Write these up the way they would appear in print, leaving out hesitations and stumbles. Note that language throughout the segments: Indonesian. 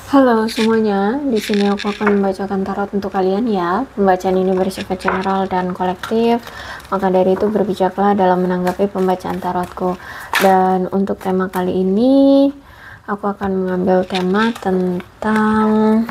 Halo semuanya, di sini aku akan membacakan tarot untuk kalian ya. Pembacaan ini bersifat general dan kolektif, maka dari itu berbijaklah dalam menanggapi pembacaan tarotku. Dan untuk tema kali ini, aku akan mengambil tema tentang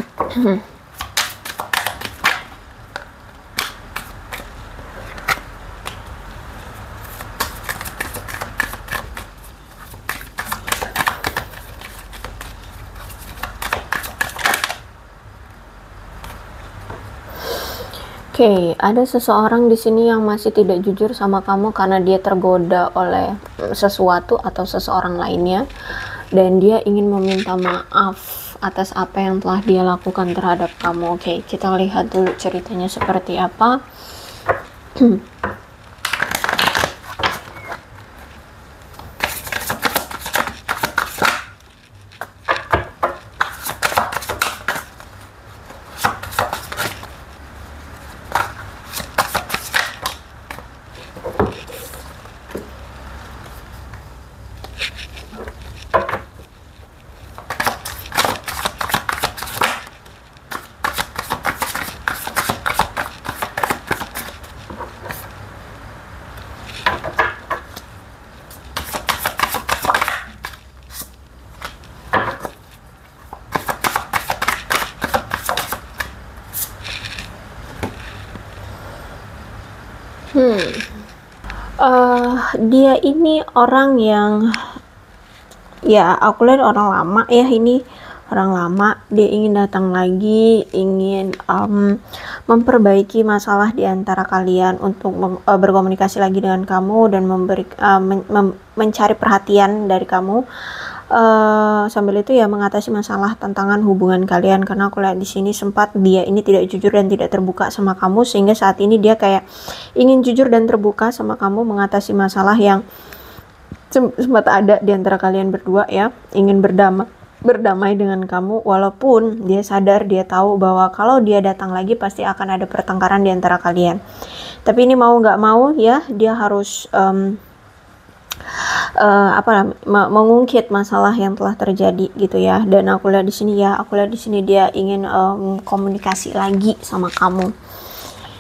Oke, ada seseorang di sini yang masih tidak jujur sama kamu karena dia tergoda oleh sesuatu atau seseorang lainnya, dan dia ingin meminta maaf atas apa yang telah dia lakukan terhadap kamu. Oke, kita lihat dulu ceritanya seperti apa. Dia ini orang yang, ya aku lihat orang lama ya, ini orang lama. Dia ingin datang lagi, ingin memperbaiki masalah di antara kalian untuk berkomunikasi lagi dengan kamu dan mencari perhatian dari kamu. Sambil itu ya mengatasi masalah tantangan hubungan kalian, karena aku lihat di sini sempat dia ini tidak jujur dan tidak terbuka sama kamu, sehingga saat ini dia kayak ingin jujur dan terbuka sama kamu, mengatasi masalah yang sempat ada di antara kalian berdua ya, ingin berdamai dengan kamu, walaupun dia sadar, dia tahu bahwa kalau dia datang lagi pasti akan ada pertengkaran di antara kalian. Tapi ini mau nggak mau ya, dia harus mengungkit masalah yang telah terjadi gitu ya. Dan aku lihat di sini dia ingin komunikasi lagi sama kamu,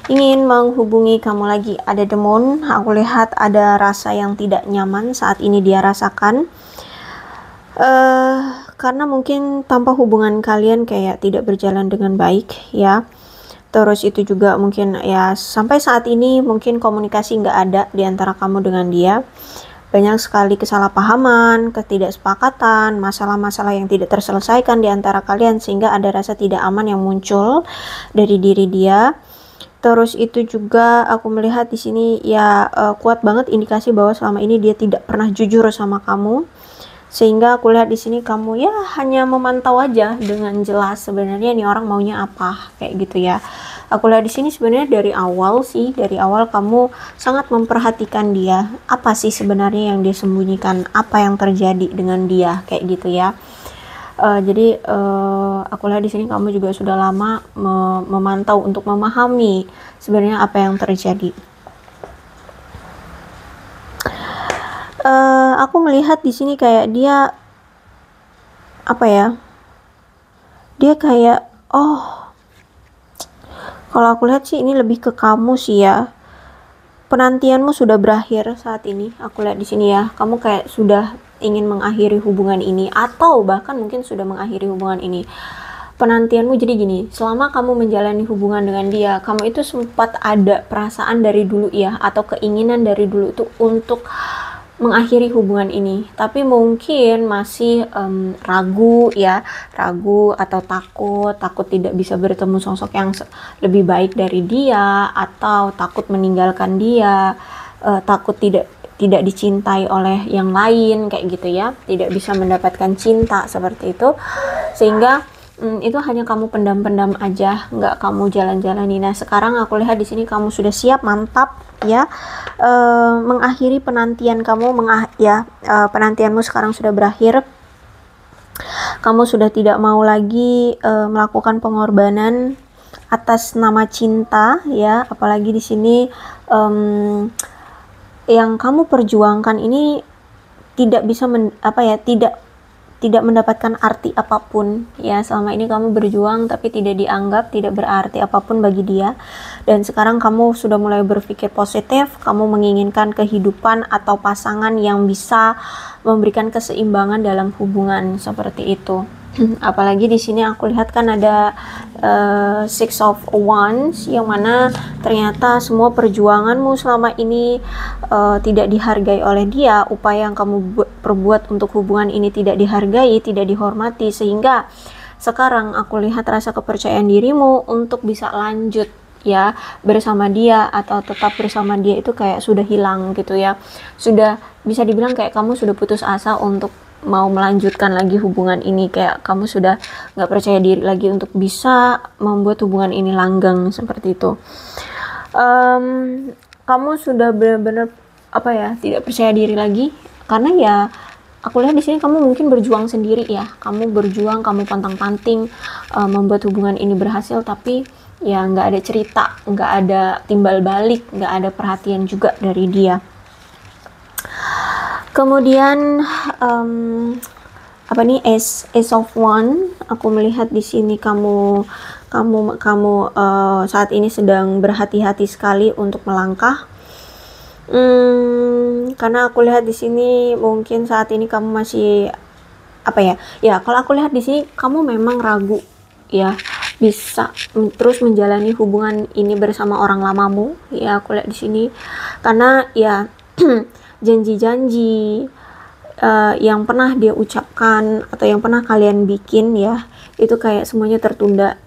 ingin menghubungi kamu lagi. Ada demon, aku lihat ada rasa yang tidak nyaman saat ini dia rasakan, karena mungkin tanpa hubungan kalian kayak tidak berjalan dengan baik ya. Terus itu juga mungkin ya sampai saat ini mungkin komunikasi nggak ada di antara kamu dengan dia. Banyak sekali kesalahpahaman, ketidaksepakatan, masalah-masalah yang tidak terselesaikan di antara kalian, sehingga ada rasa tidak aman yang muncul dari diri dia. Terus itu juga aku melihat di sini ya kuat banget indikasi bahwa selama ini dia tidak pernah jujur sama kamu, sehingga aku lihat di sini kamu ya hanya memantau aja dengan jelas sebenarnya nih orang maunya apa kayak gitu ya. Aku lihat di sini sebenarnya dari awal kamu sangat memperhatikan dia, apa sih sebenarnya yang dia sembunyikan, apa yang terjadi dengan dia kayak gitu ya. Jadi aku lihat di sini kamu juga sudah lama memantau untuk memahami sebenarnya apa yang terjadi. Aku melihat di sini kayak dia dia kayak kalau aku lihat sih ini lebih ke kamu sih ya. Penantianmu sudah berakhir saat ini. Aku lihat di sini ya, kamu kayak sudah ingin mengakhiri hubungan ini, atau bahkan mungkin sudah mengakhiri hubungan ini. Penantianmu jadi gini, selama kamu menjalani hubungan dengan dia, kamu itu sempat ada perasaan dari dulu ya, atau keinginan dari dulu itu untuk mengakhiri hubungan ini, tapi mungkin masih ragu atau takut tidak bisa bertemu sosok yang lebih baik dari dia, atau takut meninggalkan dia, takut tidak dicintai oleh yang lain kayak gitu ya, tidak bisa mendapatkan cinta seperti itu, sehingga itu hanya kamu pendam-pendam aja, nggak kamu jalan-jalani. Nah sekarang aku lihat di sini kamu sudah siap, mantap ya, mengakhiri penantian kamu, penantianmu sekarang sudah berakhir. Kamu sudah tidak mau lagi melakukan pengorbanan atas nama cinta ya, apalagi di sini yang kamu perjuangkan ini tidak bisa tidak tidak mendapatkan arti apapun ya. Selama ini kamu berjuang tapi tidak dianggap, tidak berarti apapun bagi dia. Dan sekarang kamu sudah mulai berpikir positif, kamu menginginkan kehidupan atau pasangan yang bisa memberikan keseimbangan dalam hubungan seperti itu. Apalagi di sini aku lihat kan ada Six of Wands, yang mana ternyata semua perjuanganmu selama ini tidak dihargai oleh dia. Upaya yang kamu perbuat untuk hubungan ini tidak dihargai, tidak dihormati, sehingga sekarang aku lihat rasa kepercayaan dirimu untuk bisa lanjut ya bersama dia atau tetap bersama dia itu kayak sudah hilang gitu ya. Sudah bisa dibilang kayak kamu sudah putus asa untuk mau melanjutkan lagi hubungan ini, kayak kamu sudah nggak percaya diri lagi untuk bisa membuat hubungan ini langgeng seperti itu. Kamu sudah benar-benar apa ya, tidak percaya diri lagi karena ya aku lihat di sini kamu mungkin berjuang sendiri ya, kamu berjuang, kamu pantang-panting membuat hubungan ini berhasil, tapi ya nggak ada cerita, nggak ada timbal balik, nggak ada perhatian juga dari dia. Kemudian apa nih, Ace of Wands, aku melihat di sini kamu saat ini sedang berhati-hati sekali untuk melangkah. Karena aku lihat di sini mungkin saat ini kamu masih apa ya? Ya, kalau aku lihat di sini kamu memang ragu ya bisa terus menjalani hubungan ini bersama orang lamamu. Ya, aku lihat di sini karena ya janji-janji yang pernah dia ucapkan atau yang pernah kalian bikin ya, itu kayak semuanya tertunda.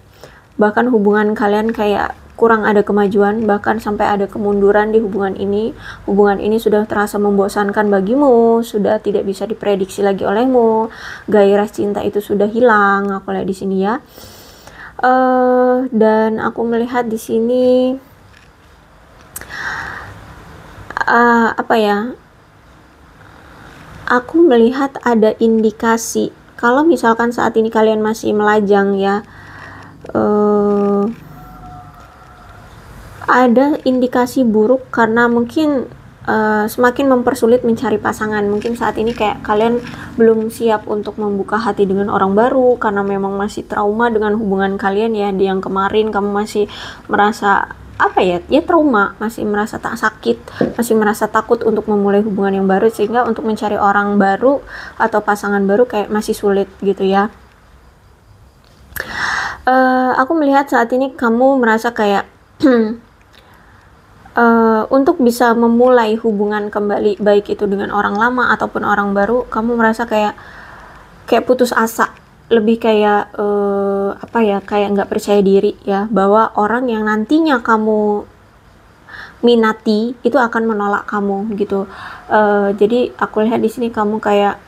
Bahkan hubungan kalian kayak kurang ada kemajuan, bahkan sampai ada kemunduran di hubungan ini. Hubungan ini sudah terasa membosankan bagimu, sudah tidak bisa diprediksi lagi olehmu. Gairah cinta itu sudah hilang, aku lihat di sini ya. Dan aku melihat di sini apa ya? Aku melihat ada indikasi kalau misalkan saat ini kalian masih melajang ya, ada indikasi buruk karena mungkin semakin mempersulit mencari pasangan. Mungkin saat ini kayak kalian belum siap untuk membuka hati dengan orang baru karena memang masih trauma dengan hubungan kalian ya. Di yang kemarin kamu masih merasa apa ya, trauma, masih merasa tak sakit, masih merasa takut untuk memulai hubungan yang baru, sehingga untuk mencari orang baru atau pasangan baru kayak masih sulit gitu ya. Aku melihat saat ini kamu merasa kayak untuk bisa memulai hubungan kembali, baik itu dengan orang lama ataupun orang baru, kamu merasa kayak putus asa, lebih kayak apa ya, kayak nggak percaya diri ya, bahwa orang yang nantinya kamu minati itu akan menolak kamu gitu. Jadi aku lihat di sini kamu kayak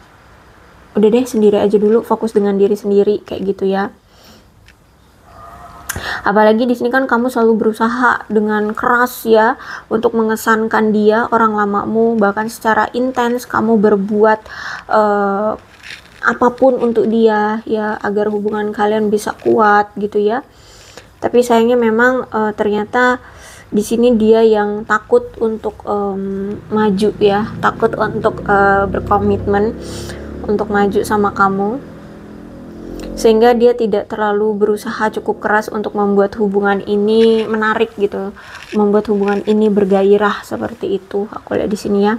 udah deh sendiri aja dulu, fokus dengan diri sendiri kayak gitu ya. Apalagi di sini kan kamu selalu berusaha dengan keras ya untuk mengesankan dia, orang lamamu, bahkan secara intens kamu berbuat apapun untuk dia ya, agar hubungan kalian bisa kuat gitu ya. Tapi sayangnya memang ternyata di sini dia yang takut untuk maju ya, takut untuk berkomitmen untuk maju sama kamu, sehingga dia tidak terlalu berusaha cukup keras untuk membuat hubungan ini menarik gitu, membuat hubungan ini bergairah seperti itu. Aku lihat di sini ya.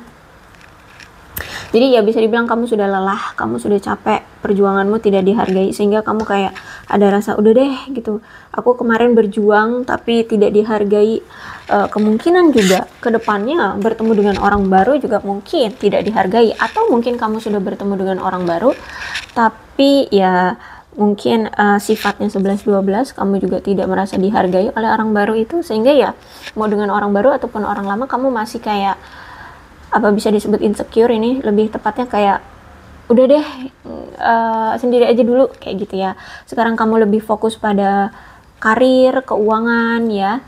Jadi ya bisa dibilang kamu sudah lelah, kamu sudah capek, perjuanganmu tidak dihargai, sehingga kamu kayak ada rasa udah deh gitu. Aku kemarin berjuang tapi tidak dihargai. Kemungkinan juga kedepannya bertemu dengan orang baru juga mungkin tidak dihargai, atau mungkin kamu sudah bertemu dengan orang baru tapi ya mungkin sifatnya 11-12, kamu juga tidak merasa dihargai oleh orang baru itu, sehingga ya mau dengan orang baru ataupun orang lama kamu masih kayak apa, bisa disebut insecure, ini lebih tepatnya kayak udah deh sendiri aja dulu kayak gitu ya. Sekarang kamu lebih fokus pada karir, keuangan ya,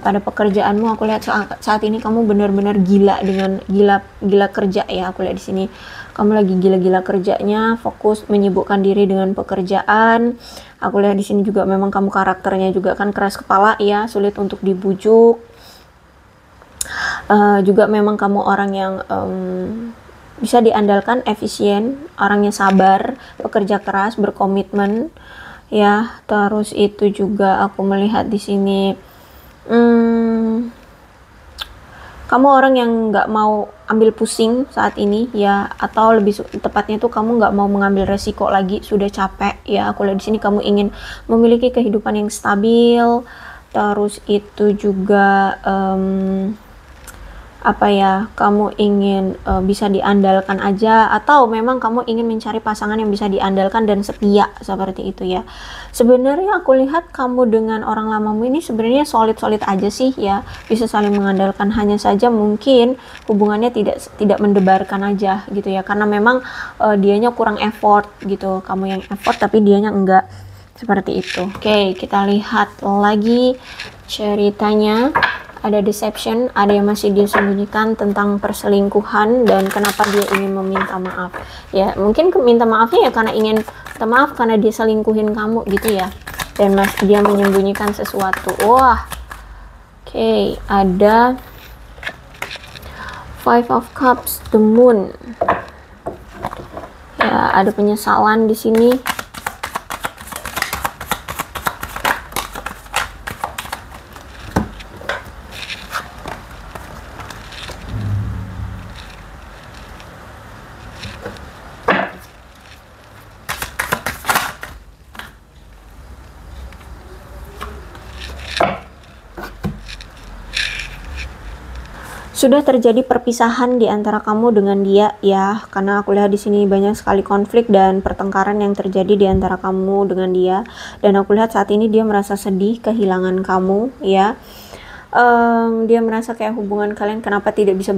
pada pekerjaanmu. Aku lihat saat ini kamu benar-benar gila dengan gila kerja ya. Aku lihat di sini kamu lagi gila-gila kerjanya, fokus menyibukkan diri dengan pekerjaan. Aku lihat di sini juga memang kamu karakternya juga kan keras kepala ya, sulit untuk dibujuk. Juga memang kamu orang yang bisa diandalkan, efisien, orangnya sabar, pekerja keras, berkomitmen, ya. Terus itu juga aku melihat di sini, kamu orang yang nggak mau ambil pusing saat ini, ya, atau lebih tepatnya tuh kamu nggak mau mengambil resiko lagi, sudah capek, ya. Aku lihat di sini kamu ingin memiliki kehidupan yang stabil, terus itu juga apa ya, kamu ingin bisa diandalkan aja, atau memang kamu ingin mencari pasangan yang bisa diandalkan dan setia, seperti itu ya. Sebenarnya aku lihat kamu dengan orang lamamu ini sebenarnya solid-solid aja sih ya, bisa saling mengandalkan, hanya saja mungkin hubungannya tidak mendebarkan aja gitu ya, karena memang dianya kurang effort gitu, kamu yang effort tapi dianya enggak, seperti itu. Oke, kita lihat lagi ceritanya. Ada deception, ada yang masih dia sembunyikan tentang perselingkuhan dan kenapa dia ingin meminta maaf. Ya, mungkin minta maafnya ya karena ingin minta maaf karena dia selingkuhin kamu gitu ya. Dan dia menyembunyikan sesuatu. Wah. Oke, ada Five of Cups, the Moon. Ya, ada penyesalan di sini. Sudah terjadi perpisahan di antara kamu dengan dia ya, karena aku lihat di sini banyak sekali konflik dan pertengkaran yang terjadi di antara kamu dengan dia, dan aku lihat saat ini dia merasa sedih kehilangan kamu ya. Dia merasa kayak hubungan kalian kenapa tidak bisa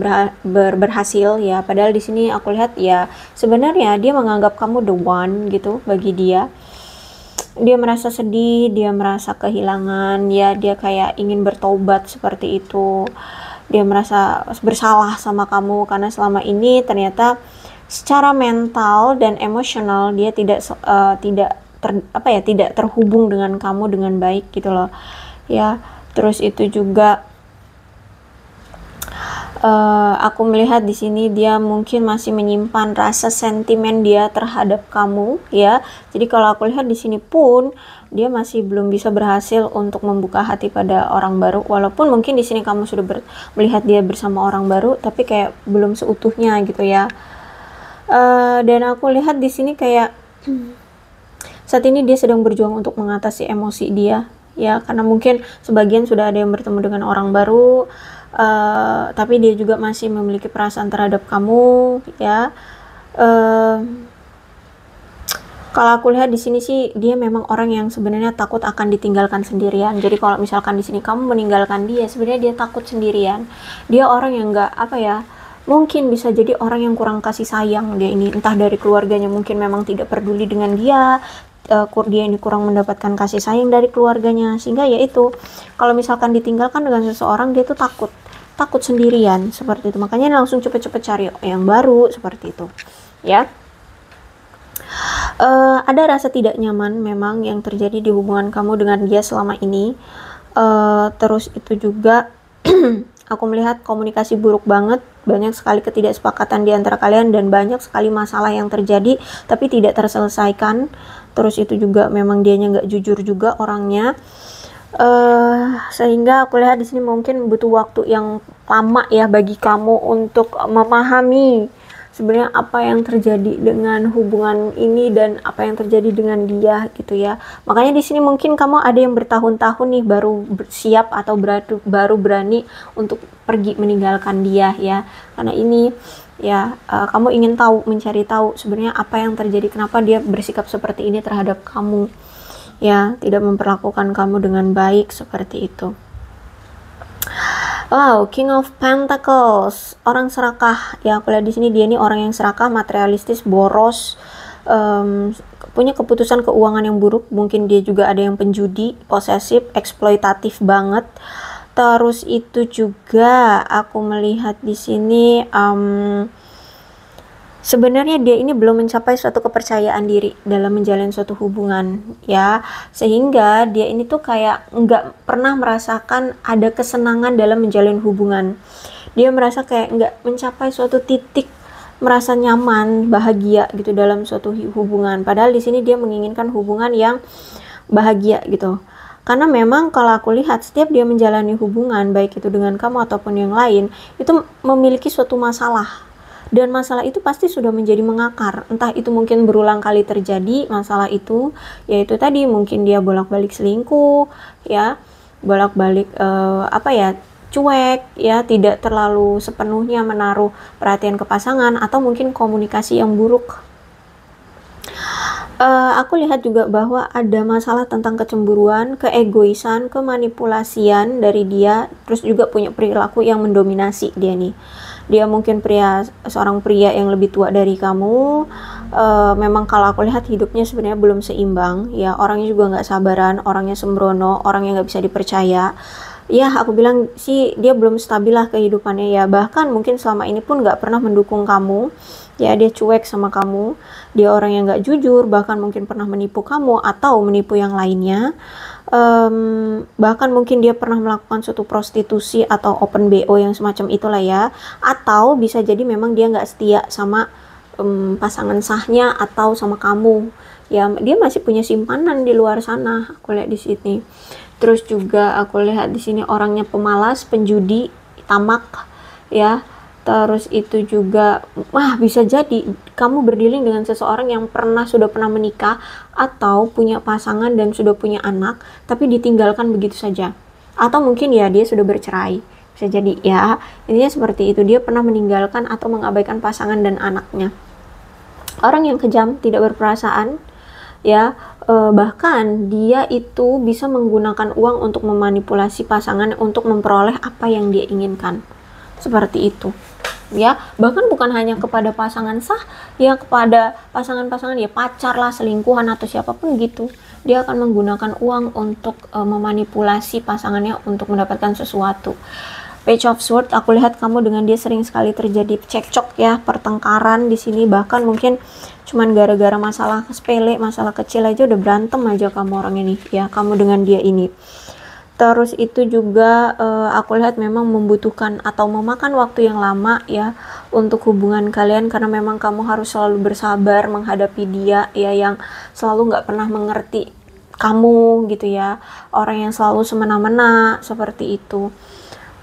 berhasil ya, padahal di sini aku lihat ya sebenarnya dia menganggap kamu the one gitu bagi dia. Dia merasa sedih, dia merasa kehilangan ya, dia kayak ingin bertobat seperti itu. Dia merasa bersalah sama kamu karena selama ini ternyata secara mental dan emosional dia tidak terhubung dengan kamu dengan baik gitu loh ya. Terus itu juga aku melihat di sini dia mungkin masih menyimpan rasa sentimen dia terhadap kamu ya. Jadi kalau aku lihat di sini pun dia masih belum bisa berhasil untuk membuka hati pada orang baru, walaupun mungkin di sini kamu sudah melihat dia bersama orang baru, tapi kayak belum seutuhnya gitu ya. Dan aku lihat di sini kayak saat ini dia sedang berjuang untuk mengatasi emosi dia ya, karena mungkin sebagian sudah ada yang bertemu dengan orang baru, tapi dia juga masih memiliki perasaan terhadap kamu ya. Kalau aku lihat di sini sih dia memang orang yang sebenarnya takut akan ditinggalkan sendirian. Jadi kalau misalkan di sini kamu meninggalkan dia, sebenarnya dia takut sendirian. Dia orang yang nggak mungkin bisa jadi orang yang kurang kasih sayang dia ini, entah dari keluarganya mungkin memang tidak peduli dengan dia. Dia ini kurang mendapatkan kasih sayang dari keluarganya, sehingga ya itu kalau misalkan ditinggalkan dengan seseorang dia tuh takut sendirian seperti itu. Makanya langsung cepet-cepet cari yang baru seperti itu ya. Ada rasa tidak nyaman memang yang terjadi di hubungan kamu dengan dia selama ini. Terus itu juga aku melihat komunikasi buruk banget, banyak sekali ketidaksepakatan di antara kalian dan banyak sekali masalah yang terjadi tapi tidak terselesaikan. Terus itu juga memang dianya nggak jujur juga orangnya, sehingga aku lihat di sini mungkin butuh waktu yang lama ya bagi kamu untuk memahami sebenarnya apa yang terjadi dengan hubungan ini dan apa yang terjadi dengan dia gitu ya. Makanya di sini mungkin kamu ada yang bertahun-tahun nih baru siap atau baru berani untuk pergi meninggalkan dia ya, karena ini ya kamu ingin mencari tahu sebenarnya apa yang terjadi, kenapa dia bersikap seperti ini terhadap kamu ya, tidak memperlakukan kamu dengan baik seperti itu. Wow, King of Pentacles, orang serakah ya. Aku lihat di sini dia ini orang yang serakah, materialistis, boros, punya keputusan keuangan yang buruk. Mungkin dia juga ada yang penjudi, posesif, eksploitatif banget. Terus itu juga aku melihat di sini sebenarnya dia ini belum mencapai suatu kepercayaan diri dalam menjalin suatu hubungan ya, sehingga dia ini tuh kayak nggak pernah merasakan ada kesenangan dalam menjalin hubungan. Dia merasa kayak nggak mencapai suatu titik merasa nyaman, bahagia gitu dalam suatu hubungan. Padahal di sini dia menginginkan hubungan yang bahagia gitu. Karena memang kalau aku lihat setiap dia menjalani hubungan, baik itu dengan kamu ataupun yang lain, itu memiliki suatu masalah. Dan masalah itu pasti sudah menjadi mengakar. Entah itu mungkin berulang kali terjadi masalah itu, yaitu tadi mungkin dia bolak-balik selingkuh, ya, bolak-balik cuek, ya, tidak terlalu sepenuhnya menaruh perhatian ke pasangan, atau mungkin komunikasi yang buruk. Aku lihat juga bahwa ada masalah tentang kecemburuan, keegoisan, kemanipulasian dari dia, terus juga punya perilaku yang mendominasi dia nih. Dia mungkin seorang pria yang lebih tua dari kamu. Memang kalau aku lihat hidupnya sebenarnya belum seimbang, ya, orangnya juga nggak sabaran, orangnya sembrono, orang yang nggak bisa dipercaya. Ya, aku bilang sih dia belum stabil lah kehidupannya, ya, bahkan mungkin selama ini pun nggak pernah mendukung kamu, ya, dia cuek sama kamu, dia orang yang nggak jujur, bahkan mungkin pernah menipu kamu atau menipu yang lainnya. Bahkan mungkin dia pernah melakukan suatu prostitusi atau open BO yang semacam itulah, ya, atau bisa jadi memang dia nggak setia sama pasangan sahnya atau sama kamu, ya, dia masih punya simpanan di luar sana, aku lihat di sini. Terus juga aku lihat di sini orangnya pemalas, penjudi, tamak, ya. Terus itu juga, bisa jadi kamu berdealing dengan seseorang yang sudah pernah menikah atau punya pasangan dan sudah punya anak, tapi ditinggalkan begitu saja. Atau mungkin ya dia sudah bercerai. Bisa jadi, ya. Intinya seperti itu, dia pernah meninggalkan atau mengabaikan pasangan dan anaknya. Orang yang kejam, tidak berperasaan, ya, bahkan dia itu bisa menggunakan uang untuk memanipulasi pasangan untuk memperoleh apa yang dia inginkan, seperti itu, ya. Bahkan bukan hanya kepada pasangan sah, ya, kepada pasangan-pasangan, ya, pacar lah, selingkuhan atau siapapun gitu, dia akan menggunakan uang untuk memanipulasi pasangannya untuk mendapatkan sesuatu. Page of Swords, aku lihat kamu dengan dia sering sekali terjadi cekcok, ya, pertengkaran di sini, bahkan mungkin cuman gara-gara masalah sepele, masalah kecil aja udah berantem aja kamu orang ini, ya, kamu dengan dia ini. Terus itu juga aku lihat memang membutuhkan atau memakan waktu yang lama, ya, untuk hubungan kalian, karena memang kamu harus selalu bersabar menghadapi dia, ya, yang selalu nggak pernah mengerti kamu gitu, ya, orang yang selalu semena-mena seperti itu.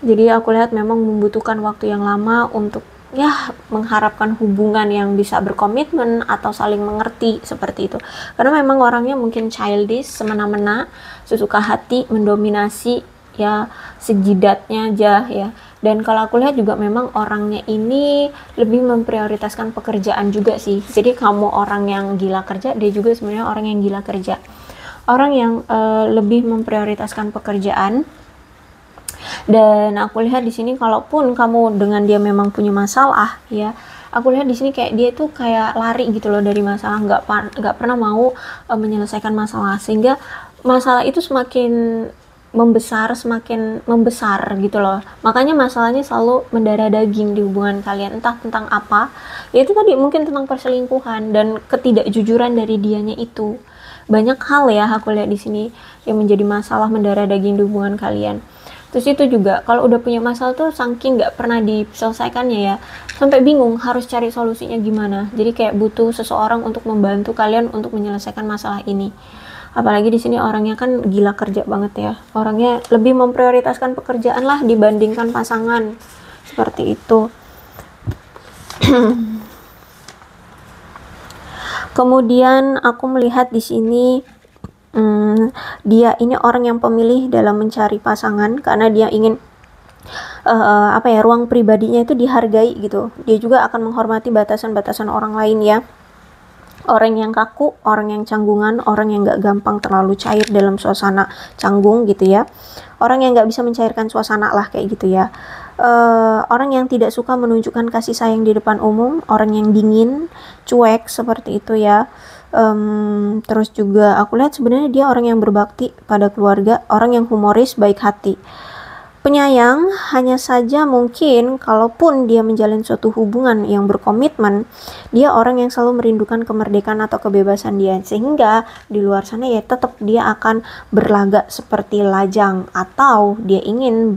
Jadi aku lihat memang membutuhkan waktu yang lama untuk, ya, mengharapkan hubungan yang bisa berkomitmen atau saling mengerti seperti itu. Karena memang orangnya mungkin childish, semena-mena, sesuka hati, mendominasi, ya, sejidatnya aja, ya. Dan kalau aku lihat juga memang orangnya ini lebih memprioritaskan pekerjaan juga sih. Jadi kamu orang yang gila kerja, dia juga sebenarnya orang yang gila kerja. Orang yang lebih memprioritaskan pekerjaan. Dan aku lihat di sini kalaupun kamu dengan dia memang punya masalah, ya, aku lihat di sini kayak dia tuh kayak lari gitu loh dari masalah, nggak pernah mau menyelesaikan masalah, sehingga masalah itu semakin semakin membesar gitu loh. Makanya masalahnya selalu mendarah daging di hubungan kalian, entah tentang apa, ya, itu tadi mungkin tentang perselingkuhan dan ketidakjujuran dari dianya itu. Banyak hal, ya, aku lihat di sini yang menjadi masalah mendarah daging di hubungan kalian. Terus itu juga kalau udah punya masalah tuh saking nggak pernah diselesaikannya, ya, sampai bingung harus cari solusinya gimana. Jadi kayak butuh seseorang untuk membantu kalian untuk menyelesaikan masalah ini. Apalagi di sini orangnya kan gila kerja banget, ya. Orangnya lebih memprioritaskan pekerjaan lah dibandingkan pasangan. Seperti itu. Kemudian aku melihat di sini dia ini orang yang pemilih dalam mencari pasangan, karena dia ingin ruang pribadinya itu dihargai gitu. Dia juga akan menghormati batasan-batasan orang lain, ya. Orang yang kaku, orang yang canggungan, orang yang gak gampang terlalu cair dalam suasana canggung gitu, ya. Orang yang gak bisa mencairkan suasana lah kayak gitu, ya. Orang yang tidak suka menunjukkan kasih sayang di depan umum, orang yang dingin, cuek seperti itu, ya. Terus juga aku lihat sebenarnya dia orang yang berbakti pada keluarga, orang yang humoris, baik hati. Penyayang, hanya saja mungkin kalaupun dia menjalin suatu hubungan yang berkomitmen, dia orang yang selalu merindukan kemerdekaan atau kebebasan dia, sehingga di luar sana ya tetap dia akan berlagak seperti lajang, atau dia ingin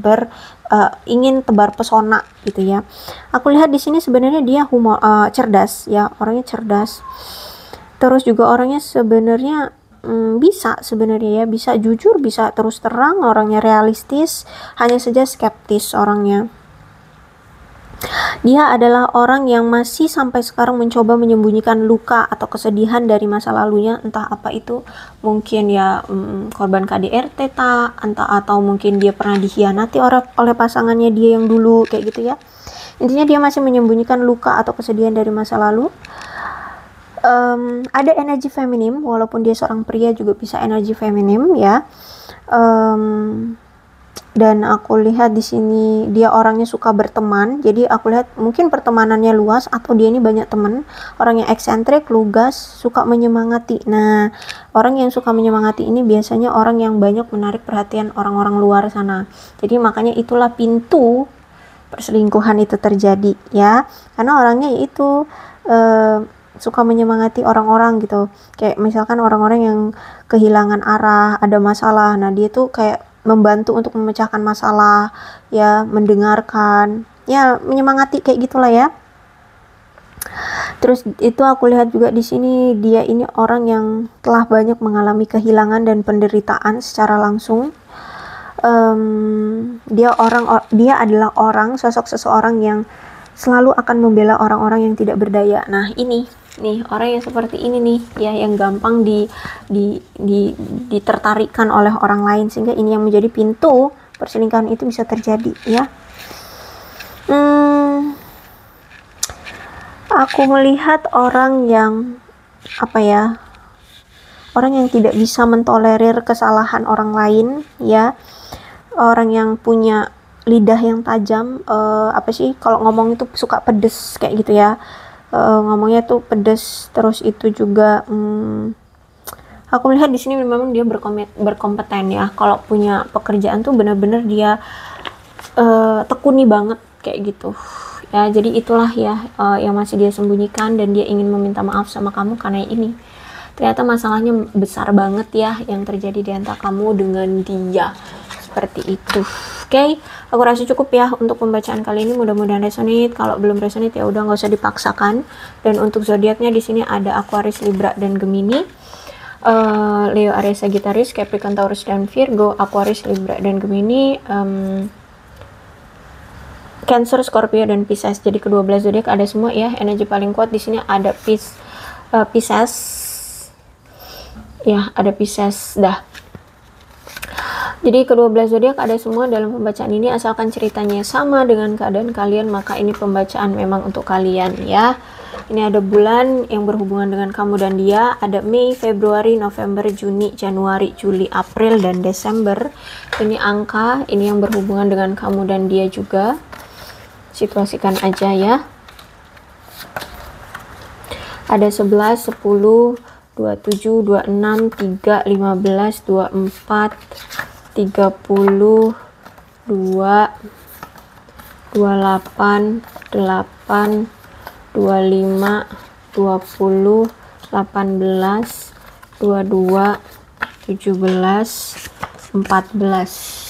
ingin tebar pesona gitu ya. Aku lihat di sini sebenarnya dia cerdas ya, orangnya cerdas. Terus juga orangnya sebenarnya bisa sebenarnya ya, bisa jujur, bisa terus terang, orangnya realistis, hanya saja skeptis orangnya. Dia adalah orang yang masih sampai sekarang mencoba menyembunyikan luka atau kesedihan dari masa lalunya, entah apa itu, mungkin ya korban KDRT entah atau mungkin dia pernah dikhianati oleh pasangannya dia yang dulu kayak gitu ya. Intinya dia masih menyembunyikan luka atau kesedihan dari masa lalu. Ada energi feminim, walaupun dia seorang pria juga bisa energi feminim ya. Dan aku lihat di sini dia orangnya suka berteman, jadi aku lihat mungkin pertemanannya luas atau dia ini banyak teman. Orangnya eksentrik, lugas, suka menyemangati. Nah, orang yang suka menyemangati ini biasanya orang yang banyak menarik perhatian orang-orang luar sana. Jadi makanya itulah pintu perselingkuhan itu terjadi ya, karena orangnya itu suka menyemangati orang-orang gitu. Kayak misalkan orang-orang yang kehilangan arah, ada masalah, nah dia tuh kayak membantu untuk memecahkan masalah ya, mendengarkan ya, menyemangati kayak gitulah ya. Terus itu aku lihat juga di sini dia ini orang yang telah banyak mengalami kehilangan dan penderitaan secara langsung. Dia adalah sosok seseorang yang selalu akan membela orang-orang yang tidak berdaya. Nah, ini nih orang yang seperti ini nih ya, yang gampang ditertarikan oleh orang lain, sehingga ini yang menjadi pintu perselingkuhan itu bisa terjadi ya. Aku melihat orang yang orang yang tidak bisa mentolerir kesalahan orang lain ya, orang yang punya lidah yang tajam, kalau ngomong itu suka pedes kayak gitu ya, ngomongnya tuh pedes. Terus itu juga aku melihat di sini memang dia berkompeten ya, kalau punya pekerjaan tuh benar-benar dia tekuni banget kayak gitu ya. Jadi itulah ya yang masih dia sembunyikan, dan dia ingin meminta maaf sama kamu karena ini ternyata masalahnya besar banget ya yang terjadi di antara kamu dengan dia, seperti itu. Oke, aku rasa cukup ya untuk pembacaan kali ini. Mudah-mudahan resonate. Kalau belum resonate ya udah, nggak usah dipaksakan. Dan untuk zodiaknya di sini ada Aquarius, Libra, dan Gemini. Leo, Aries, Sagittarius, Capricorn, Taurus, dan Virgo. Aquarius, Libra, dan Gemini. Cancer, Scorpio, dan Pisces. Jadi ke-12 zodiak ada semua ya. Energi paling kuat di sini ada Pisces. Ya, ada Pisces dah. Jadi ke-12 zodiak ada semua dalam pembacaan ini. Asalkan ceritanya sama dengan keadaan kalian, maka ini pembacaan memang untuk kalian ya. Ini ada bulan yang berhubungan dengan kamu dan dia. Ada Mei, Februari, November, Juni, Januari, Juli, April, dan Desember. Ini angka, ini yang berhubungan dengan kamu dan dia juga. Situasikan aja ya. Ada 11, 10, 27, 26, 3, 15, 24, 30, 2, 28, 8, 25, 20, 18, 22, 17, 14.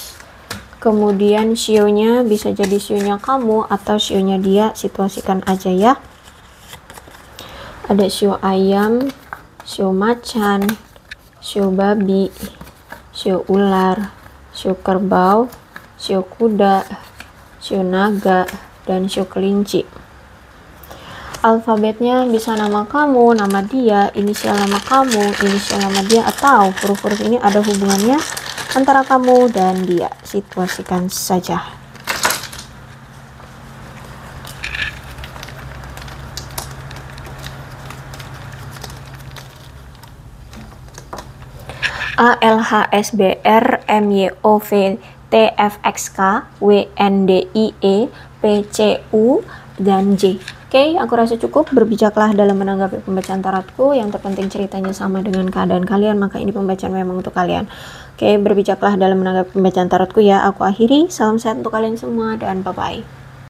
Kemudian sionya bisa jadi sionya kamu atau sionya dia, situasikan aja ya. Ada sio ayam, sio macan, sio babi, sio ular, sio kerbau, sio kuda, sio naga, dan sio kelinci. Alfabetnya bisa nama kamu, nama dia, inisial nama kamu, inisial nama dia, atau huruf-huruf ini ada hubungannya antara kamu dan dia. Situasikan saja. A, L, H, S, B, R, M, Y, O, V, T, F, X, K, W, N, D, I, E, P, C, U, dan J. Oke, aku rasa cukup. Berbijaklah dalam menanggapi pembacaan tarotku. Yang terpenting ceritanya sama dengan keadaan kalian, maka ini pembacaan memang untuk kalian. Oke, berbijaklah dalam menanggapi pembacaan tarotku ya. Aku akhiri. Salam sehat untuk kalian semua dan bye-bye.